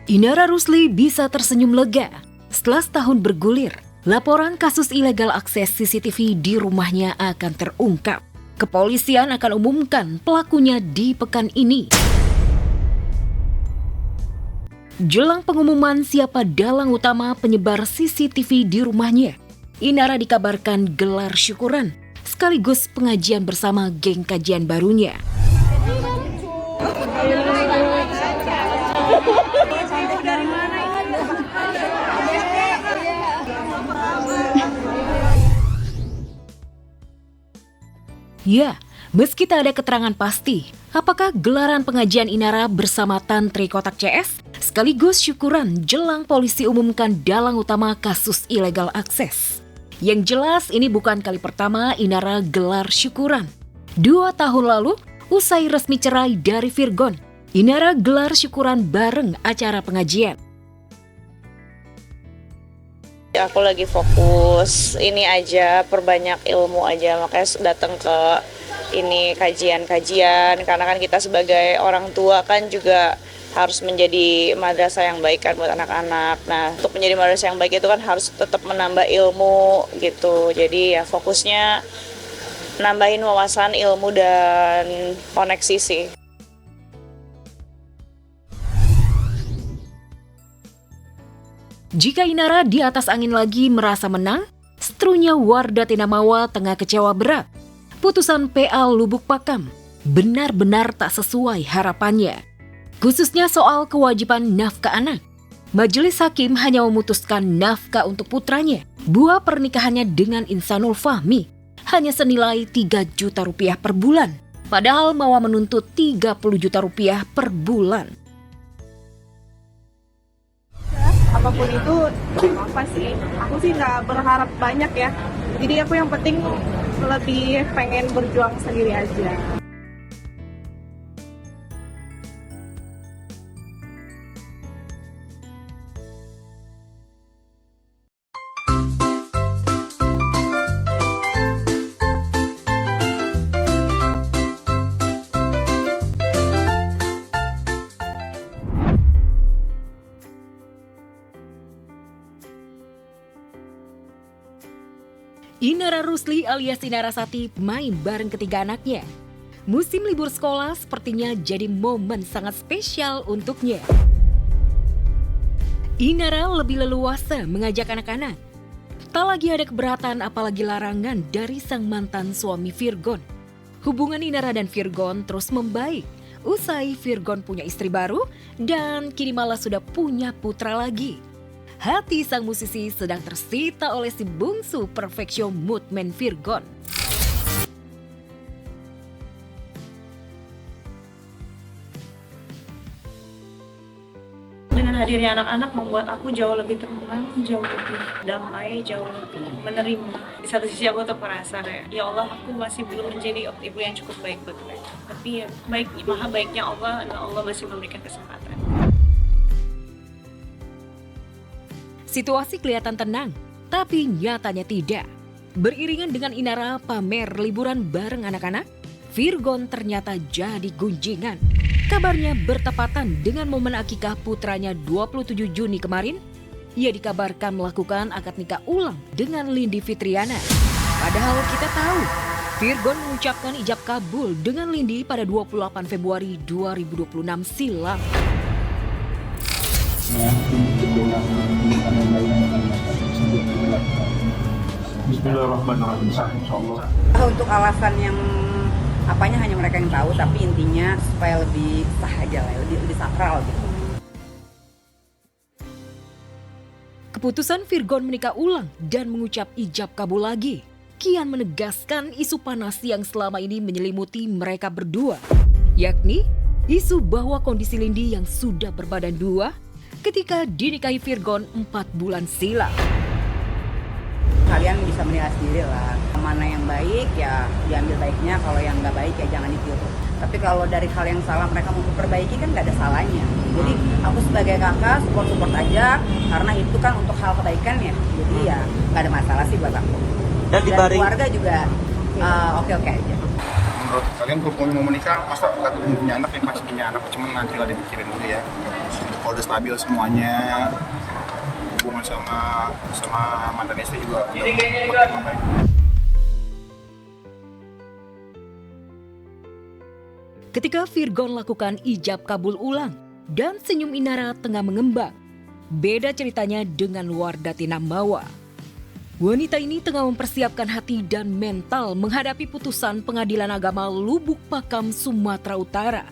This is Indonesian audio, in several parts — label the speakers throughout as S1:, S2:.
S1: Inara Rusli bisa tersenyum lega. Setelah setahun bergulir, laporan kasus ilegal akses CCTV di rumahnya akan terungkap. Kepolisian akan umumkan pelakunya di pekan ini. Jelang pengumuman siapa dalang utama penyebar CCTV di rumahnya, Inara dikabarkan gelar syukuran sekaligus pengajian bersama geng kajian barunya. Ya, meski tak ada keterangan pasti, apakah gelaran pengajian Inara bersama Tantri Kotak CS sekaligus syukuran jelang polisi umumkan dalang utama kasus ilegal akses. Yang jelas ini bukan kali pertama Inara gelar syukuran. 2 tahun lalu, usai resmi cerai dari Virgon, Inara gelar syukuran bareng acara pengajian.
S2: Aku lagi fokus ini aja, perbanyak ilmu aja, makanya datang ke ini kajian-kajian, karena kan kita sebagai orang tua kan juga harus menjadi madrasah yang baik kan buat anak-anak. Nah, untuk menjadi madrasah yang baik itu kan harus tetap menambah ilmu gitu. Jadi ya fokusnya nambahin wawasan, ilmu, dan koneksi sih.
S1: Jika Inara di atas angin lagi merasa menang, seterunya Wardah Tinamawa tengah kecewa berat. Putusan PA Lubuk Pakam benar-benar tak sesuai harapannya. Khususnya soal kewajiban nafkah anak. Majelis Hakim hanya memutuskan nafkah untuk putranya. Buah pernikahannya dengan Insanul Fahmi hanya senilai 3 juta rupiah per bulan. Padahal Mawa menuntut 30 juta rupiah per bulan.
S3: Apapun itu apa sih, aku sih nggak berharap banyak ya, jadi aku yang penting lebih pengen berjuang sendiri aja.
S1: Inara Rusli alias Inara Sati main bareng ketiga anaknya. Musim libur sekolah sepertinya jadi momen sangat spesial untuknya. Inara lebih leluasa mengajak anak-anak. Tak lagi ada keberatan apalagi larangan dari sang mantan suami Virgon. Hubungan Inara dan Virgon terus membaik. Usai Virgon punya istri baru dan kini malah sudah punya putra lagi. Hati sang musisi sedang tersita oleh si bungsu Perfectio Moodman Virgon.
S3: Dengan hadirnya anak-anak membuat aku jauh lebih tenang, jauh lebih damai, jauh lebih menerima. Di satu sisi aku tuh merasa kayak, ya Allah, aku masih belum menjadi ibu yang cukup baik buat mereka. Tapi ya baik, maha baiknya Allah, dan Allah masih memberikan kesempatan.
S1: Situasi kelihatan tenang, tapi nyatanya tidak. Beriringan dengan Inara pamer liburan bareng anak-anak, Virgon ternyata jadi gunjingan. Kabarnya bertepatan dengan momen akikah putranya 27 Juni kemarin, ia dikabarkan melakukan akad nikah ulang dengan Lindi Fitriana. Padahal kita tahu, Virgon mengucapkan ijab kabul dengan Lindi pada 28 Februari 2026 silam.
S4: Bismillahirrahmanirrahim. Insyaallah.
S5: Untuk alasan yang apanya hanya mereka yang tahu, tapi intinya supaya lebih sah aja lah, lebih sakral gitu.
S1: Keputusan Virgon menikah ulang dan mengucap ijab kabul lagi kian menegaskan isu panas yang selama ini menyelimuti mereka berdua, yakni isu bahwa kondisi Lindi yang sudah berbadan 2 ketika dinikahi Virgon 4 bulan silam.
S5: Kalian bisa menilai sendiri lah, mana yang baik ya diambil baiknya, kalau yang nggak baik ya jangan ditiru. Tapi kalau dari hal yang salah mereka mau memperbaiki kan nggak ada salahnya. Jadi aku sebagai kakak support aja, karena itu kan untuk hal kebaikan ya. Jadi ya nggak ada masalah sih buat aku. Dan keluarga juga oke-oke aja.
S4: menurut kalian kalau mau menikah masa nggak punya anak ya pasti punya anak, cuman nanti lah dipikirin dulu ya. Kalau udah stabil semuanya, hubungan sama mantan istri juga udah makin baik.
S1: Ketika Virgon lakukan ijab kabul ulang dan senyum Inara tengah mengembang, beda ceritanya dengan Wardati Nambawa. Wanita ini tengah mempersiapkan hati dan mental menghadapi putusan Pengadilan Agama Lubuk Pakam, Sumatera Utara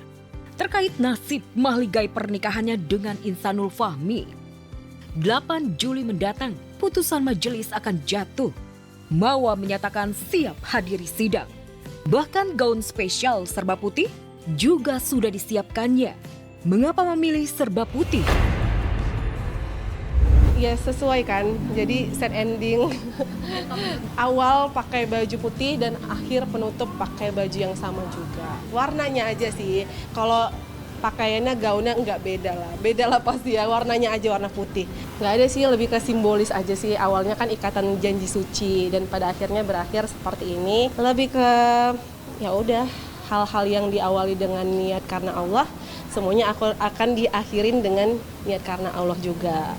S1: terkait nasib mahligai pernikahannya dengan Insanul Fahmi. 8 Juli mendatang, putusan majelis akan jatuh. Mawa menyatakan siap hadiri sidang. Bahkan gaun spesial serba putih juga sudah disiapkannya. Mengapa memilih serba putih?
S6: Ya sesuai kan, jadi set ending. Awal pakai baju putih dan akhir penutup pakai baju yang sama juga. Warnanya aja sih, kalau pakaiannya gaunnya nggak beda lah pasti ya, warnanya aja warna putih. Nggak ada sih, lebih ke simbolis aja sih. Awalnya kan ikatan janji suci dan pada akhirnya berakhir seperti ini. Lebih ke ya udah hal-hal yang diawali dengan niat karena Allah, semuanya akan diakhirin dengan niat karena Allah juga.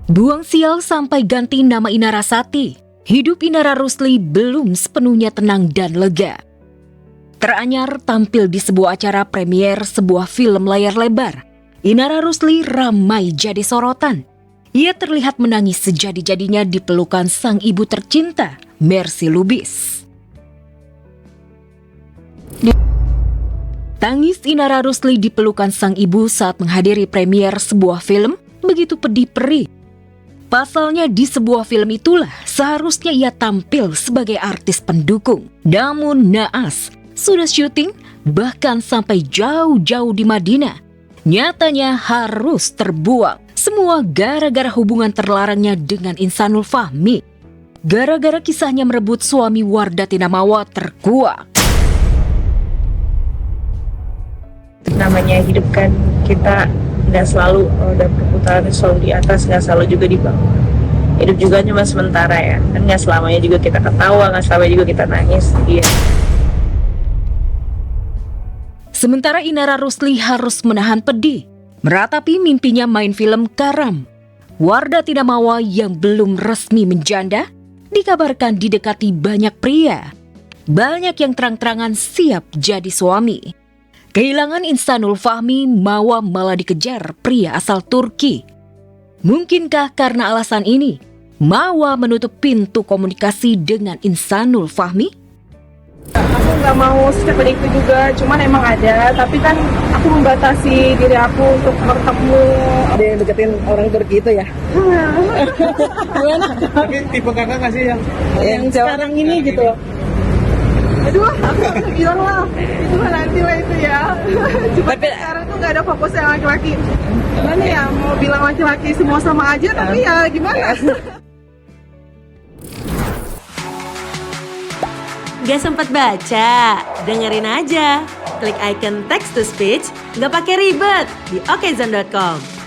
S1: Buang sial sampai ganti nama Inara Sati. Hidup Inara Rusli belum sepenuhnya tenang dan lega. Teranyar tampil di sebuah acara premier sebuah film layar lebar. Inara Rusli ramai jadi sorotan. Ia terlihat menangis sejadi-jadinya di pelukan sang ibu tercinta, Mercy Lubis. Tangis Inara Rusli di pelukan sang ibu saat menghadiri premier sebuah film begitu pedih perih. Pasalnya di sebuah film itulah seharusnya ia tampil sebagai artis pendukung. Namun naas, sudah syuting bahkan sampai jauh-jauh di Madinah. Nyatanya harus terbuang. Semua gara-gara hubungan terlarangnya dengan Insanul Fahmi. Gara-gara kisahnya merebut suami Wardati Namawa terkuak.
S2: Namanya hidup kan, kita nggak selalu dalam perputaran selalu di atas, nggak selalu juga di bawah. Hidup juga cuma sementara ya, kan nggak selamanya juga kita ketawa, nggak selamanya juga kita nangis. Iya.
S1: Sementara Inara Rusli harus menahan pedih, meratapi mimpinya main film Karam. Wardati Namawa yang belum resmi menjanda, dikabarkan didekati banyak pria. Banyak yang terang-terangan siap jadi suami. Kehilangan Insanul Fahmi, Mawa malah dikejar pria asal Turki. Mungkinkah karena alasan ini, Mawa menutup pintu komunikasi dengan Insanul Fahmi?
S7: Aku nggak mau secepat itu juga, cuman emang ada, tapi kan aku membatasi diri aku untuk bertemu.
S8: Ada yang deketin orang Turki itu ya?
S7: Gimana?
S8: Tapi tipe kakak nggak sih yang
S7: Sekarang ini gitu. Aduh, aku harus bilang lah, itu kan nanti lah itu ya. Cuma sekarang tuh nggak ada fokus yang laki-laki. Gimana ya, mau bilang laki-laki semua sama aja, tapi ya gimana?
S9: Gak sempat baca? Dengerin aja. Klik icon text to speech, gak pakai ribet di okezone.com.